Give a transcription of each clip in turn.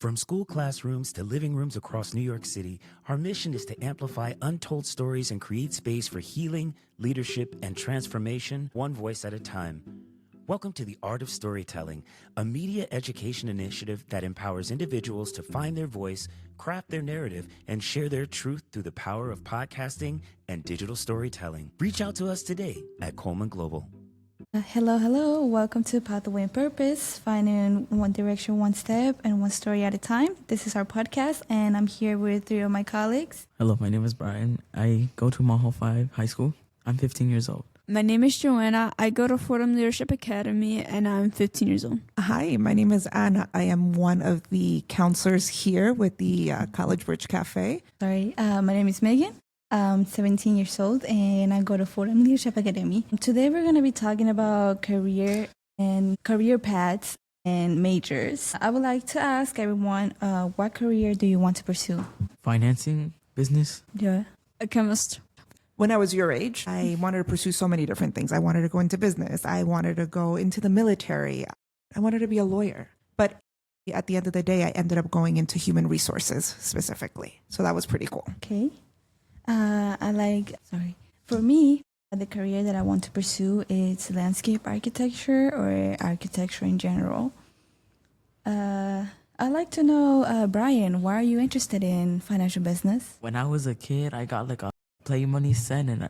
From school classrooms to living rooms across New York City, our mission is to amplify untold stories and create space for healing, leadership, and transformation, one voice at a time. Welcome to The Art of Storytelling, a media education initiative that empowers individuals to find their voice, craft their narrative, and share their truth through the power of podcasting and digital storytelling. Reach out to us today at Coleman Global. Hello. Welcome to Pathway and Purpose, finding one direction, one step, and one story at a time. This is our podcast, and I'm here with three of my colleagues. Hello, my name is Brian. I go to Mahal 5 High School. I'm 15 years old. My name is Joanna. I go to Fordham Leadership Academy, and I'm 15 years old. Hi, my name is Anna. I am one of the counselors here with the College Bridge Cafe. My name is Megan. I'm 17 years old, and I go to Fordham Leadership Academy. Today, we're going to be talking about career paths and majors. I would like to ask everyone, what career do you want to pursue? Financing, business. Yeah. A chemist. When I was your age, I wanted to pursue so many different things. I wanted to go into business. I wanted to go into the military. I wanted to be a lawyer. But at the end of the day, I ended up going into human resources specifically. So that was pretty cool. Okay. For me, the career that I want to pursue is landscape architecture or architecture in general. I'd like to know, Brian, why are you interested in financial business? When I was a kid, I got like a play money set, and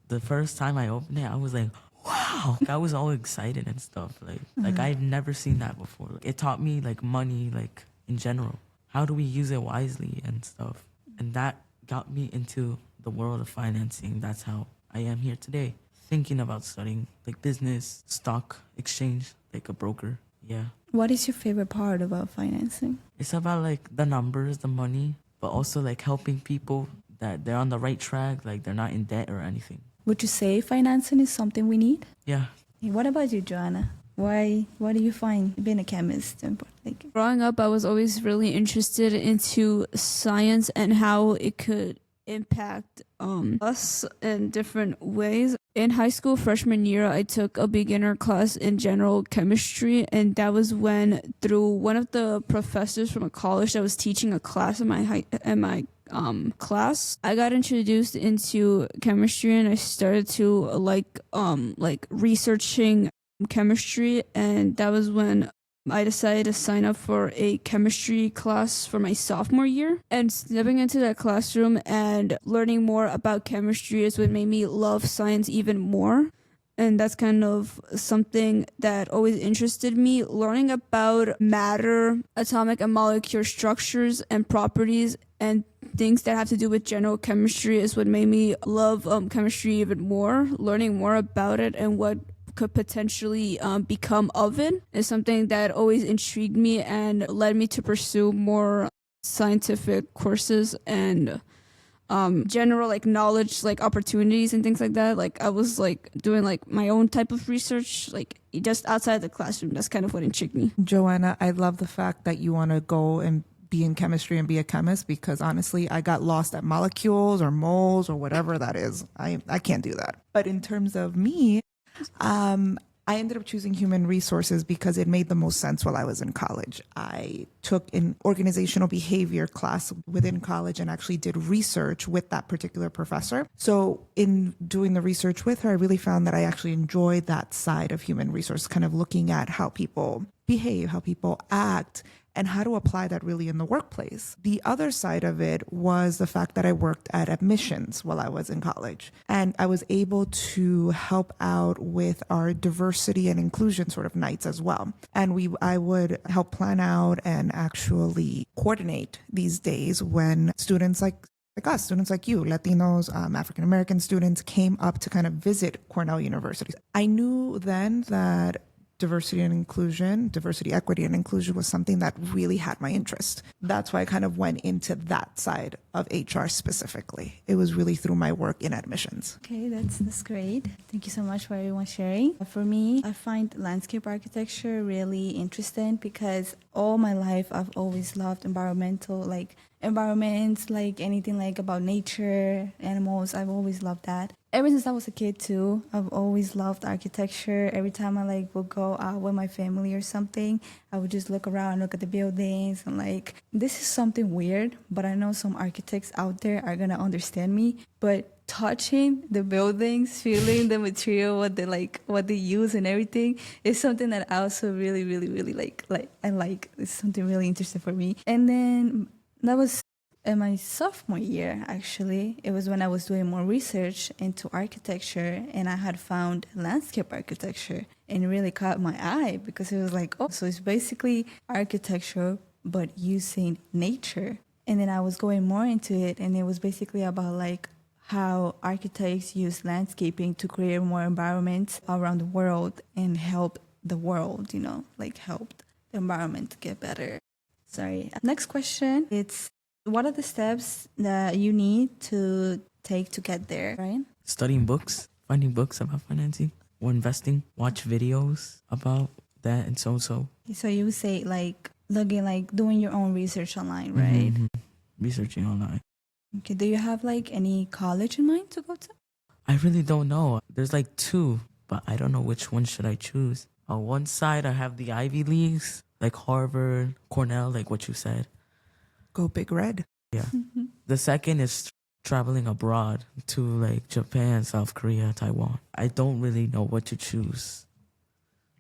the first time I opened it, I was like, wow. I was all excited and stuff. Like I'd never seen that before. It taught me like money, like in general. How do we use it wisely and stuff? And that got me into the world of financing. That's how I am here today, thinking about studying like business, stock exchange, like a broker. Yeah. What is your favorite part about financing? It's about like the numbers, the money, but also like helping people that they're on the right track, like they're not in debt or anything. Would you say financing is something we need? Yeah. What about you, Joanna? Why do you find being a chemist important? Growing up, I was always really interested into science and how it could impact us in different ways. In high school freshman year, I took a beginner class in general chemistry, and that was when, through one of the professors from a college that was teaching a class in my class, I got introduced into chemistry, and I started to like researching chemistry, and that was when I decided to sign up for a chemistry class for my sophomore year. And stepping into that classroom and learning more about chemistry is what made me love science even more. And that's kind of something that always interested me. Learning about matter, atomic and molecular structures and properties and things that have to do with general chemistry is what made me love chemistry even more. Learning more about it and what could potentially become of it is something that always intrigued me and led me to pursue more scientific courses and general like knowledge, like opportunities and things like that. Like I was like doing like my own type of research, like just outside the classroom. That's kind of what intrigued me. Joanna, I love the fact that you want to go and be in chemistry and be a chemist, because honestly, I got lost at molecules or moles or whatever that is. I can't do that. But in terms of me, I ended up choosing human resources because it made the most sense while I was in college. I took an organizational behavior class within college and actually did research with that particular professor. So in doing the research with her, I really found that I actually enjoyed that side of human resource, kind of looking at how people behave, how people act, and how to apply that really in the workplace. The other side of it was the fact that I worked at admissions while I was in college. And I was able to help out with our diversity and inclusion sort of nights as well. And I would help plan out and actually coordinate these days when students like us, students like you, Latinos, African-American students came up to kind of visit Cornell University. I knew then that diversity, equity, and inclusion was something that really had my interest. That's why I kind of went into that side of HR specifically. It was really through my work in admissions. Okay, that's great. Thank you so much for everyone sharing. For me, I find landscape architecture really interesting because all my life I've always loved environments, like anything like about nature, animals. I've always loved that. Ever since I was a kid too, I've always loved architecture. Every time I like would go out with my family or something, I would just look around, look at the buildings, and like, this is something weird, but I know some architects out there are gonna understand me. But touching the buildings, feeling the material, what they use and everything is something that I also really, really, really like. It's something really interesting for me. And then that was in my sophomore year, actually. It was when I was doing more research into architecture, and I had found landscape architecture, and it really caught my eye because it was like, oh, so it's basically architecture but using nature. And then I was going more into it, and it was basically about like how architects use landscaping to create more environments around the world and help the world, like help the environment to get better. Sorry. Next question. It's, what are the steps that you need to take to get there, Ryan? Studying books, finding books about financing or investing, watch videos about that and so. So you would say like looking, like doing your own research online, right? Mm-hmm. Researching online. Okay, do you have like any college in mind to go to? I really don't know. There's like two, but I don't know which one should I choose. On one side, I have the Ivy Leagues, like Harvard, Cornell, like what you said. Go Big Red. Yeah. The second is traveling abroad to like Japan, South Korea, Taiwan. I don't really know what to choose.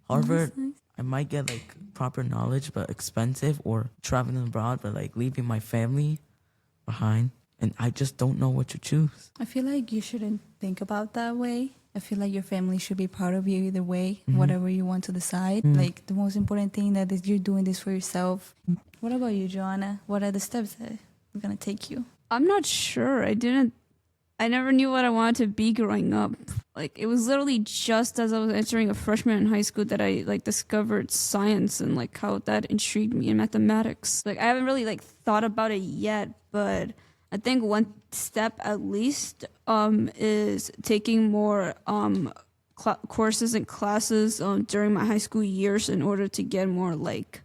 Harvard, nice. I might get like proper knowledge, but expensive, or traveling abroad, but like leaving my family behind. And I just don't know what to choose. I feel like you shouldn't think about that way. I feel like your family should be proud of you either way, whatever you want to decide. Like the most important thing that is you're doing this for yourself. What about you, Joanna? What are the steps that are going to take you? I'm not sure. I never knew what I wanted to be growing up. Like, it was literally just as I was entering a freshman in high school that I like discovered science and like how that intrigued me, in mathematics. Like, I haven't really like thought about it yet, but I think one step at least is taking more courses and classes during my high school years in order to get more like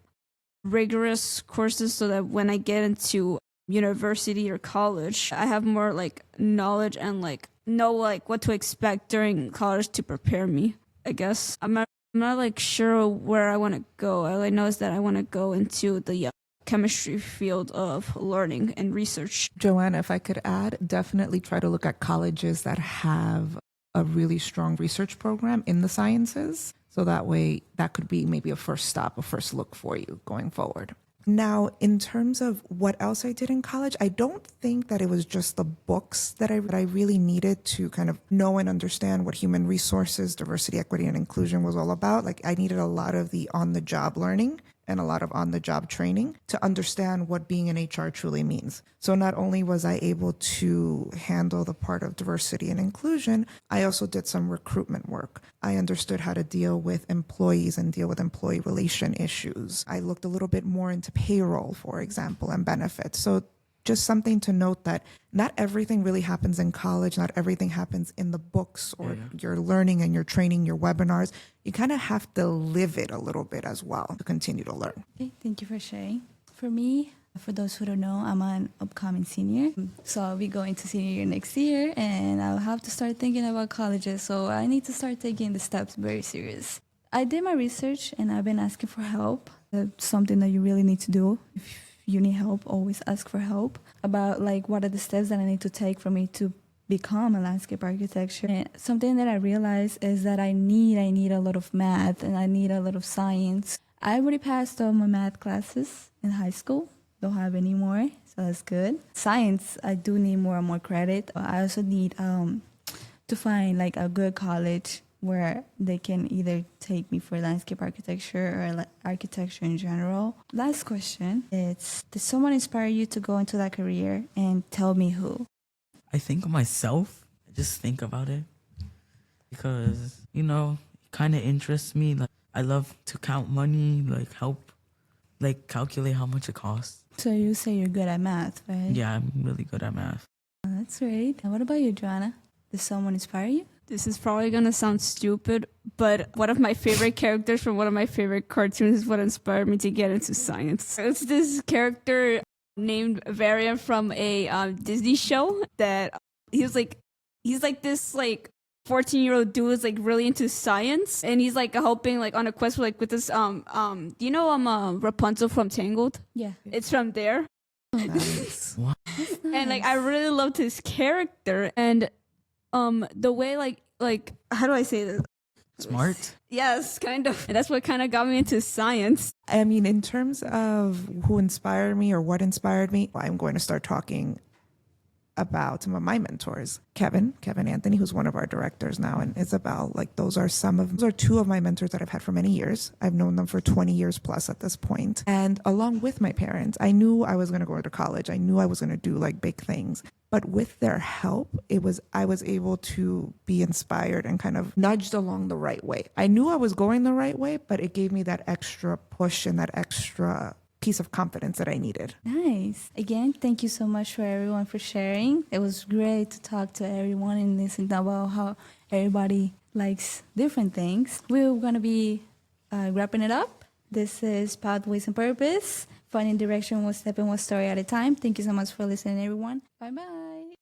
rigorous courses, so that when I get into university or college, I have more like knowledge and like know like what to expect during college to prepare me. I guess I'm not like sure where I want to go. All I know is that I want to go into the chemistry field of learning and research. Joanna, if I could add, definitely try to look at colleges that have a really strong research program in the sciences. So that way, that could be maybe a first stop, a first look for you going forward. Now, in terms of what else I did in college, I don't think that it was just the books that I really needed to kind of know and understand what human resources, diversity, equity, and inclusion was all about. Like, I needed a lot of the on-the-job learning and a lot of on-the-job training to understand what being in HR truly means. So not only was I able to handle the part of diversity and inclusion, I also did some recruitment work. I understood how to deal with employees and deal with employee relation issues. I looked a little bit more into payroll, for example, and benefits. So just something to note that not everything really happens in college. Not everything happens in the books or your learning and your training, your webinars. You kind of have to live it a little bit as well to continue to learn. Okay, thank you for sharing. For me, for those who don't know, I'm an upcoming senior. So I'll be going to senior year next year, and I'll have to start thinking about colleges. So I need to start taking the steps very serious. I did my research, and I've been asking for help. That's something that you really need to do. If you need help, always ask for help about like what are the steps that I need to take for me to become a landscape architecture. And something that I realized is that I need a lot of math, and I need a lot of science. I already passed all my math classes in high school. Don't have any more, so that's good. Science, I do need more and more credit. I also need to find like a good college where they can either take me for landscape architecture or architecture in general. Last question, it's, did someone inspire you to go into that career, and tell me who? I think of myself. I just think about it because, it kind of interests me. Like, I love to count money, like help, like calculate how much it costs. So you say you're good at math, right? Yeah, I'm really good at math. Oh, that's great. And what about you, Joanna? Did someone inspire you? This is probably gonna sound stupid, but one of my favorite characters from one of my favorite cartoons is what inspired me to get into science. It's this character named Varian from a Disney show that he's like this like 14-year-old dude is like really into science, and he's like helping like on a quest with this do you know Rapunzel from Tangled? Yeah. It's from there. Nice. And like I really loved his character and the way like how do I say this? Smart. Yes, kind of. And that's what kind of got me into science. I mean, in terms of who inspired me or what inspired me, I'm going to start talking about some of my mentors. Kevin Anthony, who's one of our directors now, and Isabel. Like those are two of my mentors that I've had for many years. I've known them for 20 years plus at this point. And along with my parents, I knew I was going to go to college. I knew I was going to do like big things. But with their help, I was able to be inspired and kind of nudged along the right way. I knew I was going the right way, but it gave me that extra push and that extra piece of confidence that I needed. Nice. Again, thank you so much for everyone for sharing. It was great to talk to everyone and listen about how everybody likes different things. We're going to be wrapping it up. This is Pathways and Purpose, finding direction one step and one story at a time. Thank you so much for listening, everyone. Bye-bye.